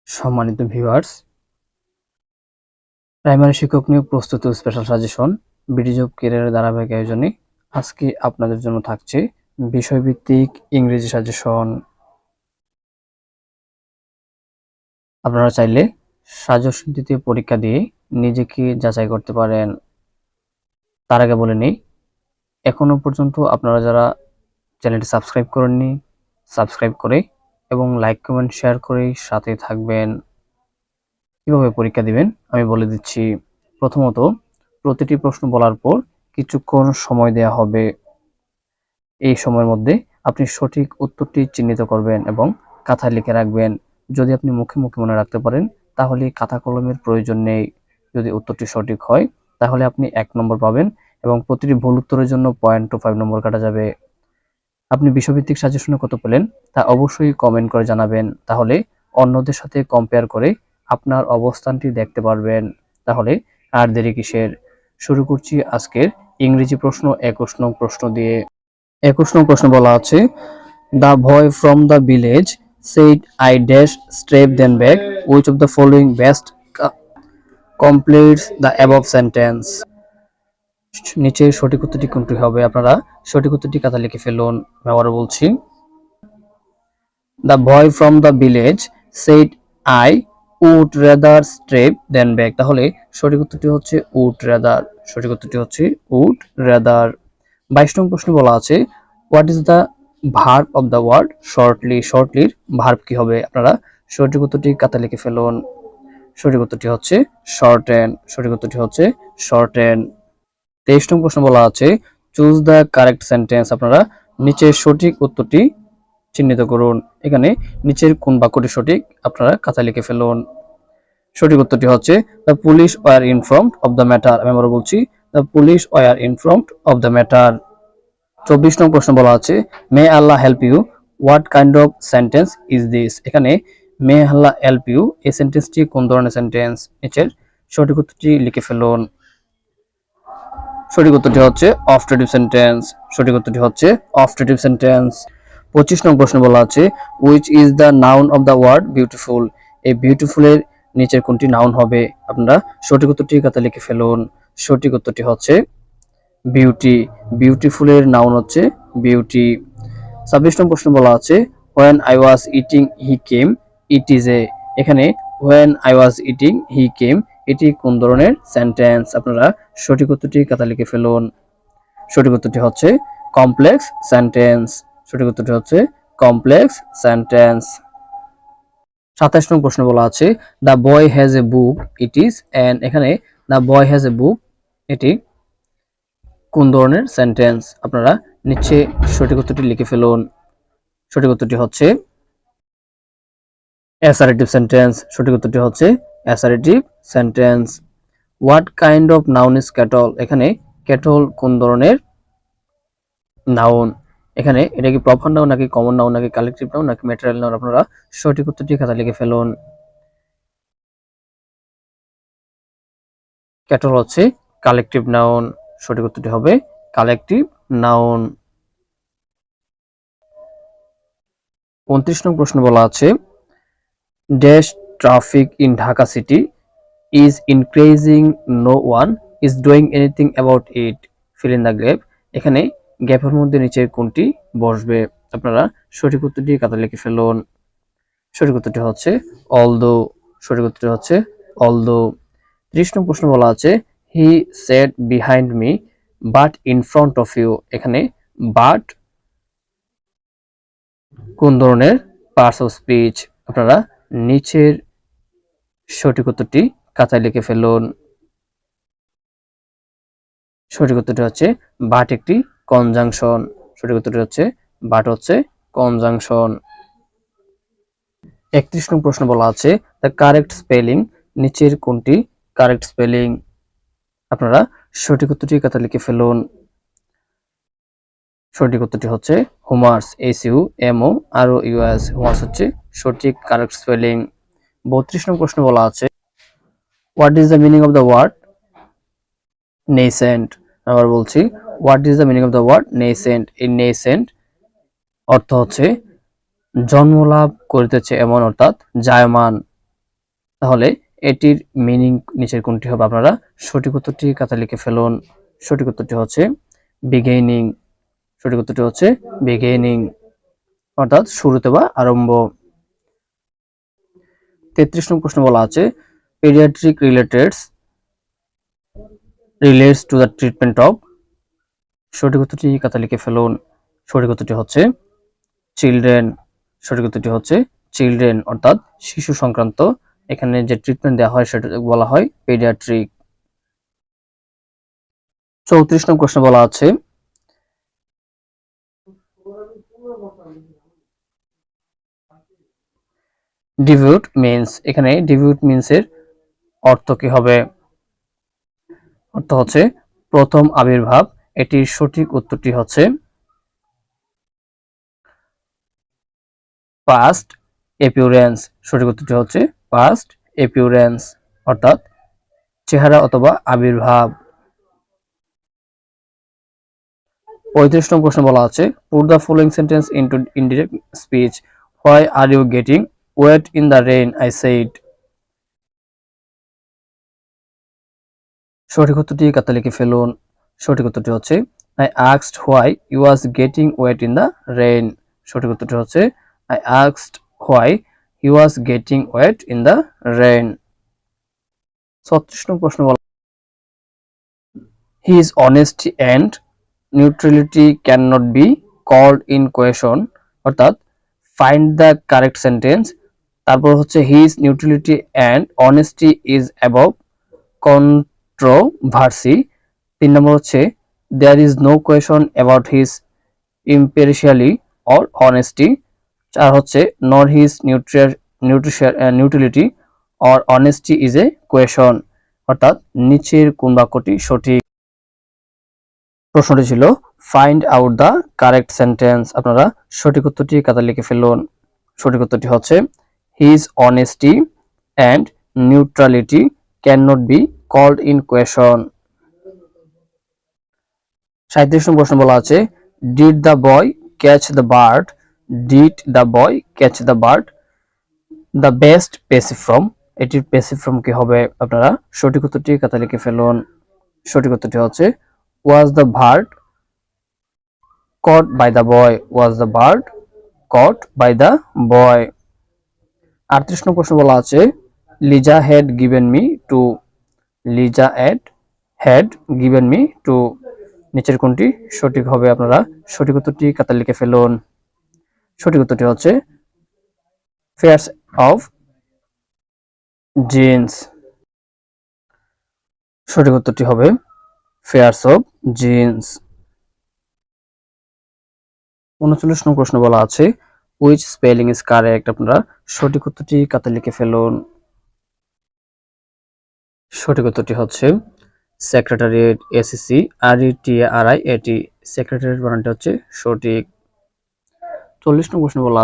সম্মানিত viewers, primary শিক্ষক নিয়োগ প্রস্তুত স্পেশাল সাজেশন বিডি জব ক্যারিয়ারের ধারাবাহিক আয়োজনে আজকে আপনাদের জন্য থাকছে বিষয়ভিত্তিক ইংরেজি সাজেশন। আপনারা চাইলে সাজেশনটিতে পরীক্ষা দিয়ে নিজেকে যাচাই করতে পারেন। তার আগে বলে নিই, এখনো পর্যন্ত আপনারা যারা চ্যানেলটি সাবস্ক্রাইব করেননি, সাবস্ক্রাইব করে এবং লাইক কমেন্ট শেয়ার করে সাথে থাকবেন। কিভাবে পরীক্ষা দিবেন আমি বলে দিচ্ছি। প্রথমত, প্রতিটি প্রশ্ন বলার পর কিছুক্ষণ সময় দেওয়া হবে। এই সময়ের মধ্যে আপনি সঠিক উত্তরটি চিহ্নিত করবেন এবং খাতায় লিখে রাখবেন। যদি আপনি মুখে মুখে মনে রাখতে পারেন তাহলে খাতা কলমের প্রয়োজন নেই। যদি উত্তরটি সঠিক হয় তাহলে আপনি 1 নম্বর পাবেন এবং প্রতিটি ভুল উত্তরের জন্য 0.25 নম্বর কাটা যাবে। আপনি বিষয়ভিত্তিক সাজেশনে কত পেলেন তা অবশ্যই কমেন্ট করে জানাবেন, তাহলে অন্যদের সাথে কম্পেয়ার করে আপনার অবস্থানটি দেখতে পারবেন। তাহলে আর দেরি কিসের, শুরু করছি আজকের ইংরেজি প্রশ্ন 21 নং প্রশ্ন দিয়ে। 21 নং প্রশ্ন বলা আছে, the boy from the village said I dash straight then back, which of the following best completes the above sentence? নিচে সঠিক উত্তরটি কোনটি হবে? আপনারা সঠিক উত্তরটি খাতা লিখে ফেলুন। আমি আবারও বলছি, the boy from the village said I would rather straight than back, তাহলে সঠিক উত্তরটি হচ্ছে would rather। সঠিক উত্তরটি হচ্ছে would rather। 22 নং প্রশ্ন বলা আছে, what is the verb of the word shortly? শর্টলির ভার্ব কি হবে? আপনারা সঠিক উত্তরটি খাতা লিখে ফেলুন। সঠিক উত্তরটি হচ্ছে শর্টেন। সঠিক উত্তরটি হচ্ছে শর্টেন। 23 নং প্রশ্ন বলা আছে, চুজ দ্য কারেক্ট সেন্টেন্স। আপনারা নিচের সঠিক উত্তরটি চিহ্নিত করুন। এখানে নিচের কোন বাক্যটি সঠিক আপনারা খাতায় লিখে ফেলুন। সঠিক উত্তরটি হচ্ছে the police were informed of the matter. আমি আবার বলছি, the police were informed of the matter. 24 নং প্রশ্ন বলা আছে, may Allah help you, what kind of sentence is this? এখানে মে আল্লাহ হেল্প ইউ এই সেন্টেন্সটি কোন ধরনের সেন্টেন্স? নিচের সঠিক উত্তরটি লিখে ফেলুন। সঠিক উত্তরটি হচ্ছে অফটেটিভ সেন্টেন্স। সঠিক উত্তরটি হচ্ছে অফটেটিভ সেন্টেন্স। 25 নং প্রশ্ন বলা আছে, which is the noun of the word beautiful? এই বিউটিফুলের নিচের কোনটি নাউন হবে? আপনারা সঠিক উত্তরটি খাতায় লিখে ফেলুন। সঠিক উত্তরটি হচ্ছে বিউটি। বিউটিফুলের নাউন হচ্ছে বিউটি। 26 নং প্রশ্ন বলা আছে, when I was eating he came, it is a, এখানে when I was eating he came এটি কোন ধরনের সেন্টেন্স? আপনারা সঠিক উত্তরটি খাতায় লিখে ফেলুন। সঠিক উত্তরটি হচ্ছে কমপ্লেক্স সেন্টেন্স। সঠিক উত্তরটি হচ্ছে কমপ্লেক্স সেন্টেন্স। 27 নং প্রশ্ন বলা আছে, the boy has a book, it is an. এখানে দ্য বয় হ্যাজ এ বুক এটি কোন ধরনের সেন্টেন্স? আপনারা নিচে সঠিক উত্তরটি লিখে ফেলুন। সঠিক উত্তরটি হচ্ছে অ্যাসারেটিভ সেন্টেন্স। সঠিক উত্তরটি হচ্ছে assertive sentence. What kind of noun is cattle? এখানে ক্যাটল কোন ধরনের নাউন? এখানে এটা কি প্রপার নাউন নাকি কমন নাউন নাকি কালেকটিভ নাউন নাকি ম্যাটেরিয়াল নাউন? আপনারা সঠিক উত্তরটি খাতা লিখে ফেলুন। ক্যাটল হচ্ছে কালেকটিভ নাউন। সঠিক উত্তরটি হবে কালেকটিভ নাউন। 29 নং প্রশ্ন বলা আছে, dash traffic in Dhaka city is increasing, no one is doing anything about it, fill in the gap। এখানে গ্যাপের মধ্যে নিচের কোনটি বসবে? আপনারা সঠিক উত্তরটি খাতায় লিখে ফেলুন। সঠিক উত্তরটি হচ্ছে although। সঠিক উত্তরটি হচ্ছে although। 30 নং প্রশ্ন বলা আছে, he sat behind me but in front of you। এখানে but কোন ধরনের পার্টস অফ স্পিচ? আপনারা নিচের সঠিক উত্তরটি খাতায় লিখে ফেলুন। সঠিক উত্তরটি হচ্ছে বাট একটি কনজাংশন। সঠিক উত্তরটি হচ্ছে বাট হচ্ছে কনজাংশন। 31 নং প্রশ্ন বলা আছে, দ্য কারেক্ট স্পেলিং, নিচের কোনটি কারেক্ট স্পেলিং? আপনারা সঠিক উত্তরটি খাতায় লিখে ফেলুন। সঠিক উত্তরটি হচ্ছে হুমার্স, HUMOROUS। হুমার্স হচ্ছে সঠিক কারেক্ট স্পেলিং। 32 নং প্রশ্ন বলা আছে, what is the meaning of the word nascent? আবার বলছি, what is the meaning of the word nascent? এই নেসেন্ট অর্থ হচ্ছে জন্মলাভ করিতেছে এমন, অর্থাৎ জায়মান। তাহলে এটির মিনিং নিচের কোনটি হবে? আপনারা সঠিক উত্তরটি খাতায় লিখে ফেলুন। সঠিক উত্তরটি হচ্ছে বিগিনিং। সঠিক উত্তরটি হচ্ছে বিগিনিং, অর্থাৎ শুরুতে বা আরম্ভ। 33 নং প্রশ্ন বলা আছে paediatric relates to the treatment of. সঠিক উত্তরটি খাতায় লিখে ফেলুন। সঠিক উত্তরটি হচ্ছে চিলড্রেন। সঠিক উত্তরটি হচ্ছে চিলড্রেন, অর্থাৎ শিশু সংক্রান্ত এখানে যে ট্রিটমেন্ট দেওয়া হয় সেটা বলা হয় পেডিয়াট্রিক। 34 নং প্রশ্ন বলা আছে ডিভিউট মিন্স। এখানে ডিভিউট মিন্স এর অর্থ কি হবে? অর্থ হচ্ছে প্রথম আবির্ভাব। এটির সঠিক উত্তরটি হচ্ছে ফার্স্ট অ্যাপিয়ারেন্স। সঠিক উত্তরটি হচ্ছে ফার্স্ট অ্যাপিয়ারেন্স, অর্থাৎ চেহারা অথবা আবির্ভাব। 35 নং প্রশ্ন বলা আছে put the following sentence into indirect speech. Why are you getting wet in the rain I said. সঠিক উত্তরটি খাতায় লিখে ফেলুন। সঠিক উত্তরটি হচ্ছে I asked why you was getting wet in the rain. সঠিক উত্তরটি হচ্ছে I asked why he was getting wet in the rain. 36 নং প্রশ্ন বলা his honesty and neutrality can not be called in question, অর্থাৎ ফাইন্ড দ্য কারেক্ট সেন্টেন্স। তারপর হচ্ছে his neutrality and honesty is above controversy. 3 নম্বর হচ্ছে there is no question about his impartially or honesty. 4 হচ্ছে nor his neutrality or honesty is a question, অর্থাৎ নিচের কোন বাক্যটি সঠিক? প্রশ্নটি ছিল find out the correct sentence. আপনারা সঠিক উত্তরটি খাতায় লিখে ফেলুন। সঠিক উত্তরটি হচ্ছে his honesty and neutrality can not be called in question. 37 নম্বর প্রশ্ন বলা আছে did the boy catch the bird. Did the boy catch the bird the best passive form. এটির প্যাসিভ ফর্ম কি হবে? আপনারা সঠিক উত্তরটি খাতায় লিখে ফেলুন। সঠিক উত্তরটি হচ্ছে was the bird caught by the boy। was the bird caught by the boy। 38 নম্বর প্রশ্ন বলা আছে Liza had given me to। Liza had given me to নিচের কোনটি সঠিক হবে? আপনারা সঠিক উত্তরটি খাতায় লিখে ফেলুন। সঠিক উত্তরটি হচ্ছে pairs of jeans। সঠিক উত্তরটি হবে pairs of jeans। 39 নম্বর প্রশ্ন বলা আছে which spelling is correct। আপনারা সঠিক উত্তরটি খাতায় লিখে ফেলুন। সঠিক উত্তরটি হচ্ছে secretariat, S E C R E T R I A T. Secretariat বানানটি হচ্ছে সঠিক। 40 নম্বর প্রশ্ন বলা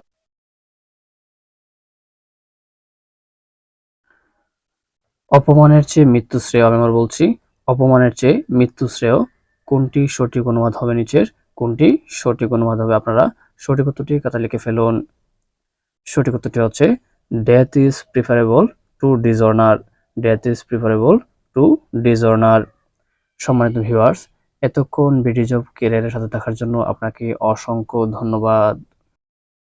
অপমানের চেয়ে মৃত্যু শ্রেয়। আমি আবার বলছি অপমানের চেয়ে মৃত্যু শ্রেয়। কোনটি সঠিক অনুবাদ হবে? নিচের কোনটি সঠিক অনুবাদ হবে? আপনারা সঠিক উত্তরটি খাতায় লিখে ফেলুন। সঠিক উত্তরটি হচ্ছে death is preferable to dishonour. Death is preferable to dishonour. সম্মানিত ভিউয়ার্স, এতক্ষণ ভিডিও জব ক্যারিয়ারের সাথে থাকার জন্য আপনাকে অসংখ্য ধন্যবাদ।